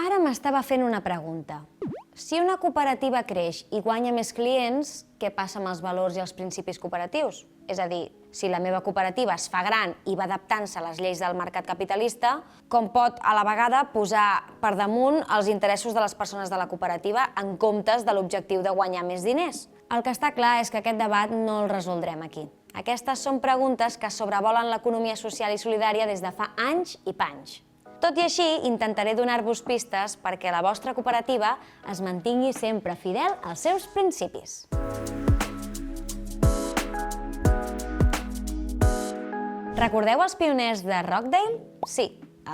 ara m'estava fent una pregunta. Si una cooperativa creix i guanya més clients, què passa amb els valors i els principis cooperatius? És a dir, si la meva cooperativa es fa gran i va adaptant-se a les lleis del mercat capitalista, com pot a la vegada posar per damunt els interessos de les persones de la cooperativa en comptes de l'objectiu de guanyar més diners? El que està clar és que aquest debat no el resoldrem aquí. Aquestes són preguntes que sobrevolen l'economia social i solidària des de fa anys i panys. Tot i així, intentaré donar-vos pistes perquè la vostra cooperativa es mantingui sempre fidel als seus principis. Recordeu els pioners de Rockdale? Sí,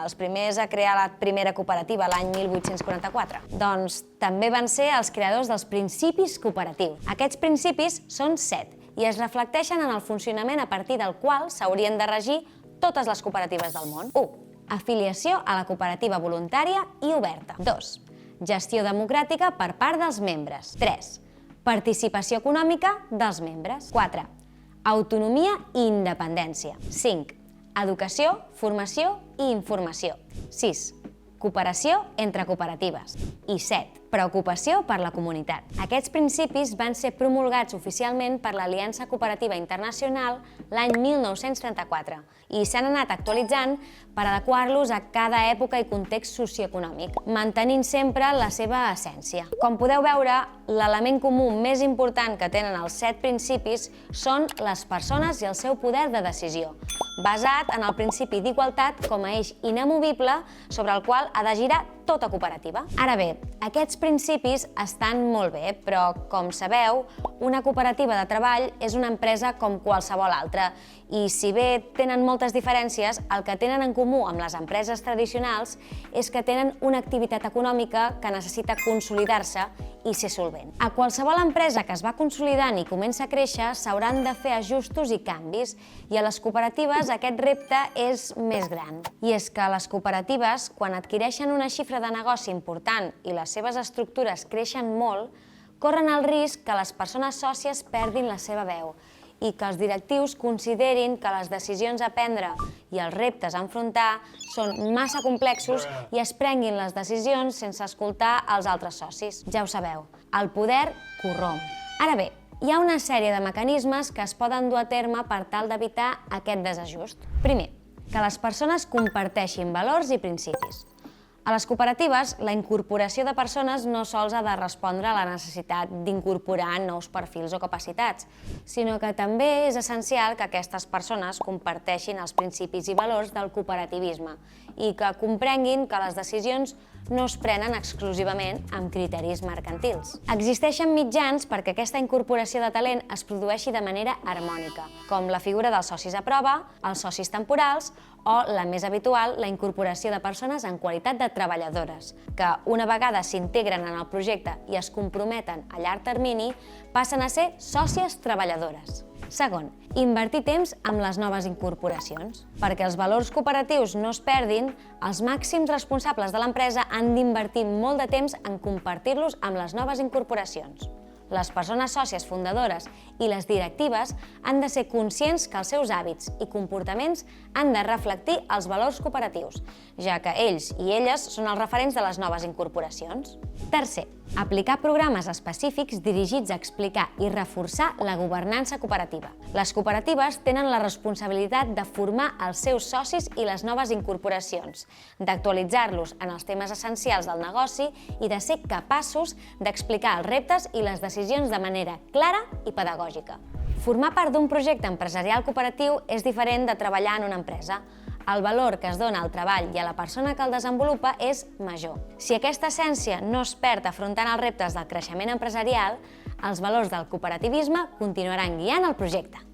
els primers a crear la primera cooperativa l'any 1844. Doncs també van ser els creadors dels principis cooperatius. Aquests principis són 7 i es reflecteixen en el funcionament a partir del qual s'haurien de regir totes les cooperatives del món. 1. Afiliació a la cooperativa voluntària i oberta. 2. Gestió democràtica per part dels membres. 3. Participació econòmica dels membres. 4. Autonomia i independència. 5. Educació, formació i informació. 6. Cooperació entre cooperatives. I 7. Preocupació per la comunitat. Aquests principis van ser promulgats oficialment per l'Aliança Cooperativa Internacional l'any 1934 i s'han anat actualitzant per adequar-los a cada època i context socioeconòmic, mantenint sempre la seva essència. Com podeu veure, l'element comú més important que tenen els 7 principis són les persones i el seu poder de decisió, basat en el principi d'igualtat com a eix inamovible sobre el qual ha de girar tota cooperativa. Ara bé, aquests principis estan molt bé, però, com sabeu, una cooperativa de treball és una empresa com qualsevol altra i, si bé tenen moltes diferències, el que tenen en comú amb les empreses tradicionals és que tenen una activitat econòmica que necessita consolidar-se i ser solvent. A qualsevol empresa que es va consolidant i comença a créixer s'hauran de fer ajustos i canvis, i a les cooperatives aquest repte és més gran. I és que les cooperatives, quan adquireixen una xifra de negoci important i les seves estructures creixen molt, corren el risc que les persones sòcies perdin la seva veu i que els directius considerin que les decisions a prendre i els reptes a enfrontar són massa complexos i es prenguin les decisions sense escoltar els altres socis. Ja ho sabeu, el poder corromp. Ara bé, hi ha una sèrie de mecanismes que es poden dur a terme per tal d'evitar aquest desajust. Primer, que les persones comparteixin valors i principis. A les cooperatives, la incorporació de persones no sols ha de respondre a la necessitat d'incorporar nous perfils o capacitats, sinó que també és essencial que aquestes persones comparteixin els principis i valors del cooperativisme i que comprenguin que les decisions no es prenen exclusivament amb criteris mercantils. Existeixen mitjans perquè aquesta incorporació de talent es produeixi de manera harmònica, com la figura dels socis a prova, els socis temporals o, la més habitual, la incorporació de persones en qualitat de treballadores, que, una vegada s'integren en el projecte i es comprometen a llarg termini, passen a ser sòcies treballadores. Segon, invertir temps amb les noves incorporacions. Perquè els valors cooperatius no es perdin, els màxims responsables de l'empresa han d'invertir molt de temps en compartir-los amb les noves incorporacions. Les persones sòcies fundadores i les directives han de ser conscients que els seus hàbits i comportaments han de reflectir els valors cooperatius, ja que ells i elles són els referents de les noves incorporacions. Tercer, aplicar programes específics dirigits a explicar i reforçar la governança cooperativa. Les cooperatives tenen la responsabilitat de formar els seus socis i les noves incorporacions, d'actualitzar-los en els temes essencials del negoci i de ser capaços d'explicar els reptes i les decisions de manera clara i pedagògica. Formar part d'un projecte empresarial cooperatiu és diferent de treballar en una empresa. El valor que es dona al treball i a la persona que el desenvolupa és major. Si aquesta essència no es perd afrontant els reptes del creixement empresarial, els valors del cooperativisme continuaran guiant el projecte.